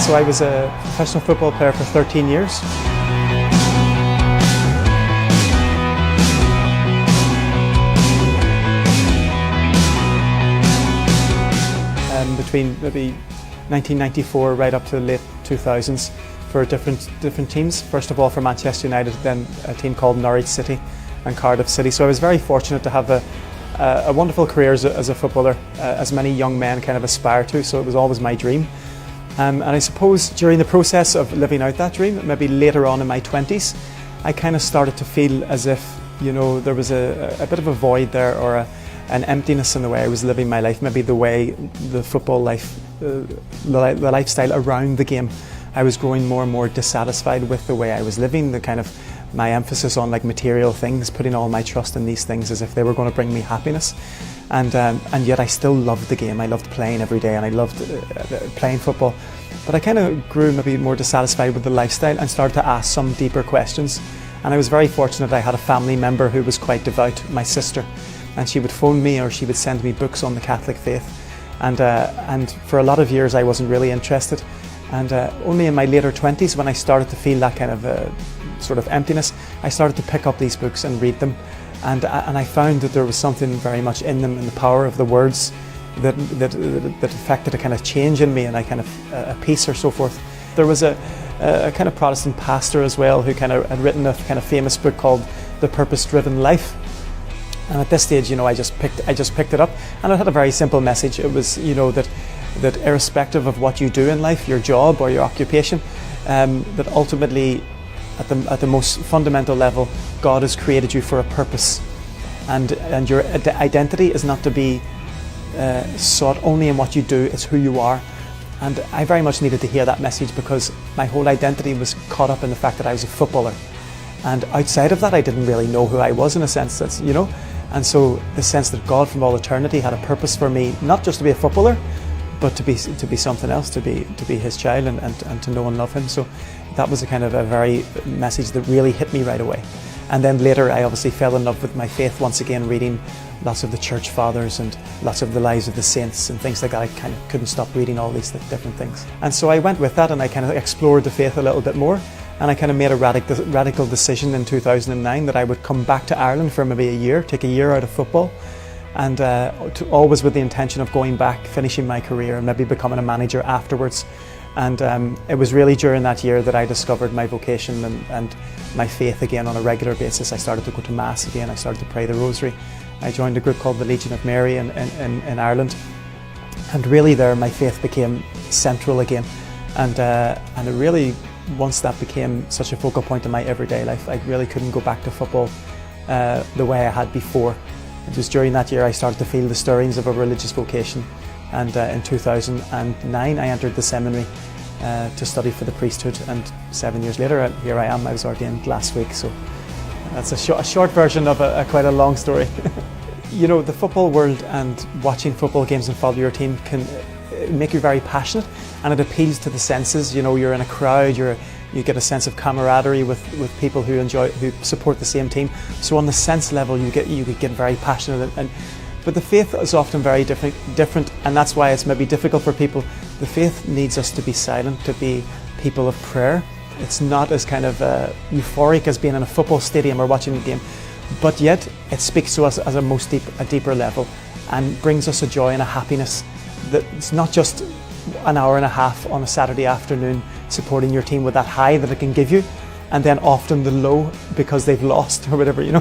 So I was a professional football player for 13 years. Between maybe 1994 right up to the late 2000s for different teams. First of all for Manchester United, then a team called Norwich City and Cardiff City. So I was very fortunate to have a wonderful career as a footballer, as many young men kind of aspire to, so it was always my dream. And I suppose during the process of living out that dream, maybe later on in my 20s, I kind of started to feel as if, you know, there was a bit of a void there, or an emptiness in the way I was living my life, maybe the way the football life, the lifestyle around the game. I was growing more and more dissatisfied with the way I was living, the kind of my emphasis on like material things, putting all my trust in these things as if they were going to bring me happiness. And yet I still loved the game. I loved playing every day and I loved playing football. But I kind of grew maybe more dissatisfied with the lifestyle and started to ask some deeper questions. And I was very fortunate I had a family member who was quite devout, my sister. And she would phone me or she would send me books on the Catholic faith. And for a lot of years I wasn't really interested. And only in my later 20s, when I started to feel that kind of sort of emptiness, I started to pick up these books and read them. And I found that there was something very much in them, in the power of the words, that affected a kind of change in me and a kind of a peace or so forth. There was a kind of Protestant pastor as well who kind of had written a kind of famous book called The Purpose-Driven Life. And at this stage, you know, I just picked it up, and it had a very simple message. It was, you know, that irrespective of what you do in life, your job or your occupation, that ultimately, at the most fundamental level, God has created you for a purpose, and your identity is not to be sought only in what you do. It's who you are. And I very much needed to hear that message, because my whole identity was caught up in the fact that I was a footballer, and outside of that, I didn't really know who I was, in a sense. That's, you know. And so the sense that God from all eternity had a purpose for me, not just to be a footballer, but to be something else, to be His child and to know and love Him. So that was a kind of a very message that really hit me right away. And then later I obviously fell in love with my faith once again, reading lots of the church fathers and lots of the lives of the saints and things like that. I kind of couldn't stop reading all these different things. And so I went with that and I kind of explored the faith a little bit more. And I kind of made a radical decision in 2009 that I would come back to Ireland for maybe a year, take a year out of football, and always with the intention of going back, finishing my career and maybe becoming a manager afterwards. And it was really during that year that I discovered my vocation and my faith again on a regular basis. I started to go to Mass again, I started to pray the Rosary. I joined a group called the Legion of Mary in Ireland. And really there my faith became central again. And it really, once that became such a focal point in my everyday life, I really couldn't go back to football the way I had before. It was during that year I started to feel the stirrings of a religious vocation, and in 2009 I entered the seminary to study for the priesthood, and 7 years later here I am. I was ordained last week, so that's a short version of quite a long story. You know, the football world and watching football games and follow your team can make you very passionate, and it appeals to the senses. You know, you're in a crowd, you get a sense of camaraderie with people who support the same team. So on the sense level, you get very passionate. But the faith is often very different, and that's why it's maybe difficult for people. The faith needs us to be silent, to be people of prayer. It's not as kind of euphoric as being in a football stadium or watching a game, but yet it speaks to us as a deeper level, and brings us a joy and a happiness. That it's not just an hour and a half on a Saturday afternoon supporting your team with that high that it can give you, and then often the low because they've lost or whatever, you know,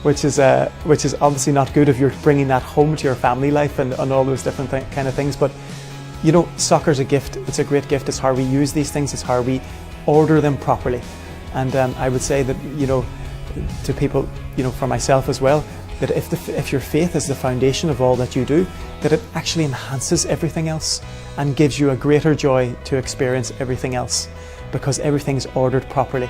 which is obviously not good if you're bringing that home to your family life and all those different kind of things. But you know, soccer's a gift. It's a great gift. It's how we use these things. It's how we order them properly. And I would say that, you know, to people, you know, for myself as well, that if your faith is the foundation of all that you do, that it actually enhances everything else and gives you a greater joy to experience everything else, because everything's ordered properly.